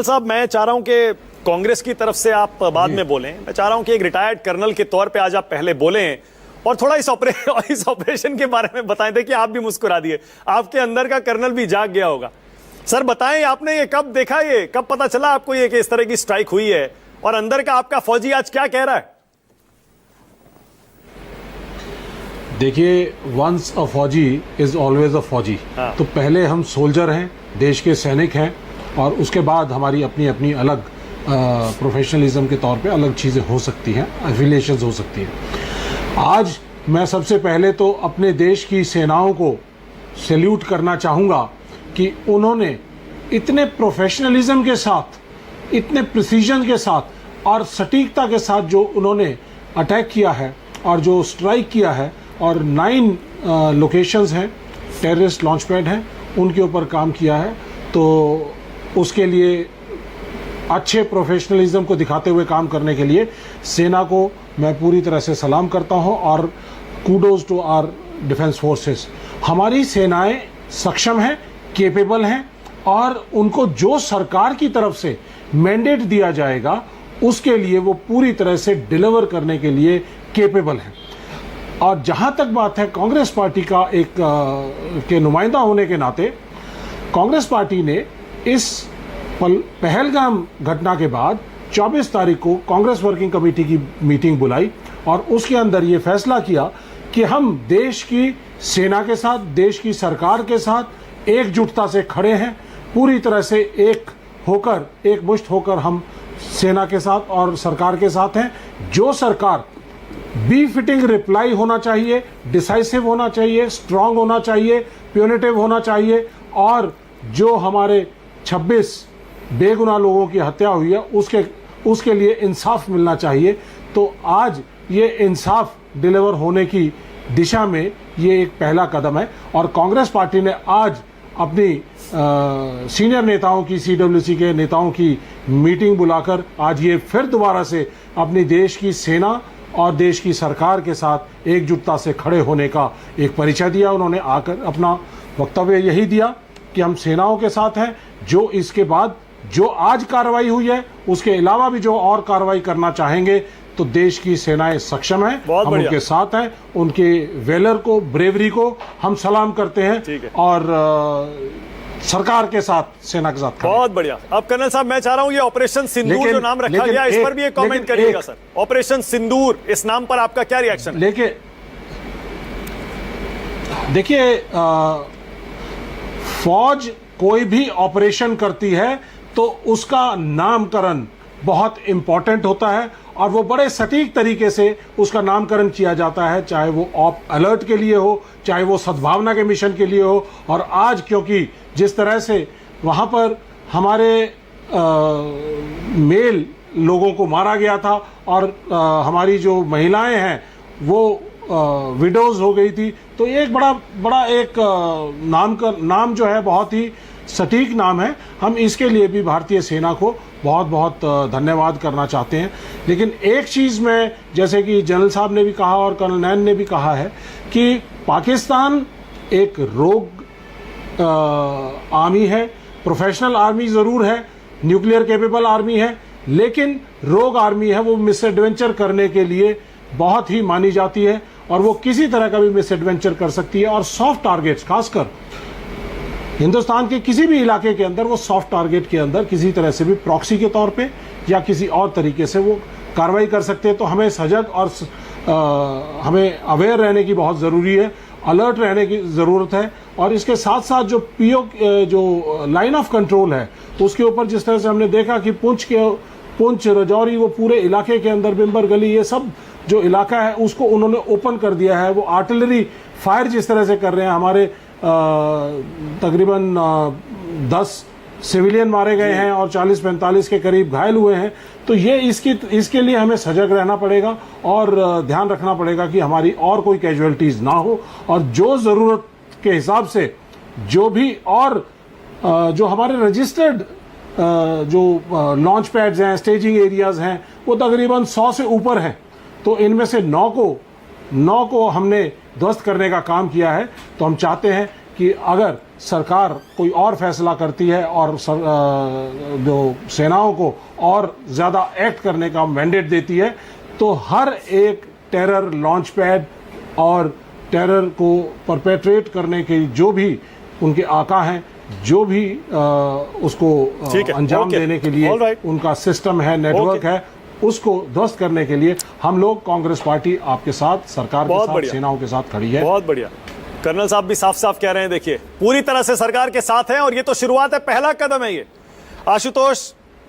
साहब, मैं चाह रहा हूं कि कांग्रेस की तरफ से आप बाद में बोलें। मैं चाह रहा हूं कि एक रिटायर्ड कर्नल के तौर पे आज आप पहले बोलें और थोड़ा इस ऑपरेशन के बारे में बताएं। देखिए, आप भी मुस्कुरा दिए, आपके अंदर का कर्नल भी जाग गया होगा। सर बताएं, आपने ये कब देखा, ये कब पता चला आपको ये कि इस तरह की स्ट्राइक हुई है, और अंदर का आपका फौजी आज क्या कह रहा है? देखिए, वंस अ फौजी इज ऑलवेज अ फौजी। तो पहले हम सोल्जर हैं, देश के सैनिक हैं, और उसके बाद हमारी अपनी अपनी अलग प्रोफेशनलिज्म के तौर पे अलग चीज़ें हो सकती हैं, एफिलिएशंस हो सकती हैं। आज मैं सबसे पहले तो अपने देश की सेनाओं को सैल्यूट करना चाहूँगा कि उन्होंने इतने प्रोफेशनलिज्म के साथ, इतने प्रिसीजन के साथ और सटीकता के साथ जो उन्होंने अटैक किया है और जो स्ट्राइक किया है, और 9 लोकेशंस हैं, टेररिस्ट लॉन्च पैड हैं, उनके ऊपर काम किया है। तो उसके लिए अच्छे प्रोफेशनलिज्म को दिखाते हुए काम करने के लिए सेना को मैं पूरी तरह से सलाम करता हूं, और kudos to our defence forces. हमारी सेनाएं सक्षम हैं, केपेबल हैं, और उनको जो सरकार की तरफ से मैंडेट दिया जाएगा उसके लिए वो पूरी तरह से डिलीवर करने के लिए केपेबल हैं। और जहां तक बात है कांग्रेस पार्टी का एक के नुमाइंदा होने के नाते, कांग्रेस पार्टी ने इस पहलगाम घटना के बाद 24 तारीख को कांग्रेस वर्किंग कमेटी की मीटिंग बुलाई, और उसके अंदर ये फैसला किया कि हम देश की सेना के साथ, देश की सरकार के साथ एकजुटता से खड़े हैं। पूरी तरह से एक होकर, एक मुश्त होकर हम सेना के साथ और सरकार के साथ हैं। जो सरकार बी फिटिंग रिप्लाई होना चाहिए, डिसाइसिव होना चाहिए, स्ट्रांग होना चाहिए, प्यूनिटिव होना चाहिए, और जो हमारे 26 बेगुनाह लोगों की हत्या हुई है उसके लिए इंसाफ मिलना चाहिए। तो आज ये इंसाफ डिलीवर होने की दिशा में ये एक पहला कदम है, और कांग्रेस पार्टी ने आज अपनी सीनियर नेताओं की, सीडब्ल्यूसी के नेताओं की मीटिंग बुलाकर आज ये फिर दोबारा से अपनी देश की सेना और देश की सरकार के साथ एकजुटता से खड़े होने का एक परिचय दिया। उन्होंने आकर अपना वक्तव्य यही दिया कि हम सेनाओं के साथ हैं। जो इसके बाद जो आज कार्रवाई हुई है उसके अलावा भी जो और कार्रवाई करना चाहेंगे तो देश की सेनाएं सक्षम हैं, हम उनके साथ हैं। उनके वेलर को, ब्रेवरी को हम सलाम करते हैं, और सरकार के साथ, सेना के साथ। बहुत बढ़िया। अब कर्नल साहब, मैं चाह रहा हूं ये ऑपरेशन सिंदूर जो नाम रखा गया, इस पर भी एक कमेंट करिएगा सर। ऑपरेशन सिंदूर, इस नाम पर आपका क्या रिएक्शन है? देखिए, फौज कोई भी ऑपरेशन करती है तो उसका नामकरण बहुत इंपॉर्टेंट होता है, और वो बड़े सटीक तरीके से उसका नामकरण किया जाता है, चाहे वो ऑप अलर्ट के लिए हो, चाहे वो सद्भावना के मिशन के लिए हो। और आज क्योंकि जिस तरह से वहाँ पर हमारे मेल लोगों को मारा गया था, और हमारी जो महिलाएं हैं वो विडोज हो गई थी, तो एक बड़ा एक नाम जो है बहुत ही सटीक नाम है। हम इसके लिए भी भारतीय सेना को बहुत बहुत धन्यवाद करना चाहते हैं। लेकिन एक चीज़ में, जैसे कि जनरल साहब ने भी कहा और कर्नल नैन ने भी कहा है, कि पाकिस्तान एक रोग आर्मी है, प्रोफेशनल आर्मी ज़रूर है, न्यूक्लियर कैपेबल आर्मी है, लेकिन रोग आर्मी है। वो मिसएडवेंचर करने के लिए बहुत ही मानी जाती है, और वो किसी तरह का भी मिसएडवेंचर कर सकती है। और सॉफ्ट टारगेट्स, खासकर हिंदुस्तान के किसी भी इलाके के अंदर, वो सॉफ्ट टारगेट के अंदर किसी तरह से भी प्रॉक्सी के तौर पे या किसी और तरीके से वो कार्रवाई कर सकते हैं। तो हमें सजग और हमें अवेयर रहने की बहुत ज़रूरी है, अलर्ट रहने की ज़रूरत है। और इसके साथ साथ जो जो लाइन ऑफ कंट्रोल है उसके ऊपर, जिस तरह से हमने देखा कि पुंछ, रजौरी, वो पूरे इलाके के अंदर, बिम्बर गली, ये सब जो इलाका है उसको उन्होंने ओपन कर दिया है। वो आर्टिलरी फायर जिस तरह से कर रहे हैं, हमारे तकरीबन 10 सिविलियन मारे गए हैं और 40-45 के करीब घायल हुए हैं। तो ये इसके लिए हमें सजग रहना पड़ेगा और ध्यान रखना पड़ेगा कि हमारी और कोई कैजुअलिटीज़ ना हो, और जो ज़रूरत के हिसाब से जो भी और जो हमारे रजिस्टर्ड जो लॉन्च पैड्स हैं, स्टेजिंग एरियाज़ हैं, वो तकरीबन 100 से ऊपर हैं। तो इनमें से 9 को हमने ध्वस्त करने का काम किया है। तो हम चाहते हैं कि अगर सरकार कोई और फैसला करती है और जो सेनाओं को और ज़्यादा एक्ट करने का मैंडेट देती है, तो हर एक टेरर लॉन्च पैड और टेरर को परपेट्रेट करने के जो भी उनके आका हैं, जो भी उसको अंजाम देने के लिए उनका सिस्टम है, नेटवर्क है, उसको ध्वस्त करने के लिए हम लोग कांग्रेस पार्टी आपके साथ, सरकार के साथ, सेनाओं के साथ खड़ी है। बहुत बढ़िया। कर्नल साहब भी साफ साफ कह रहे हैं, देखिए पूरी तरह से सरकार के साथ हैं और ये तो शुरुआत है, पहला कदम है ये। आशुतोष,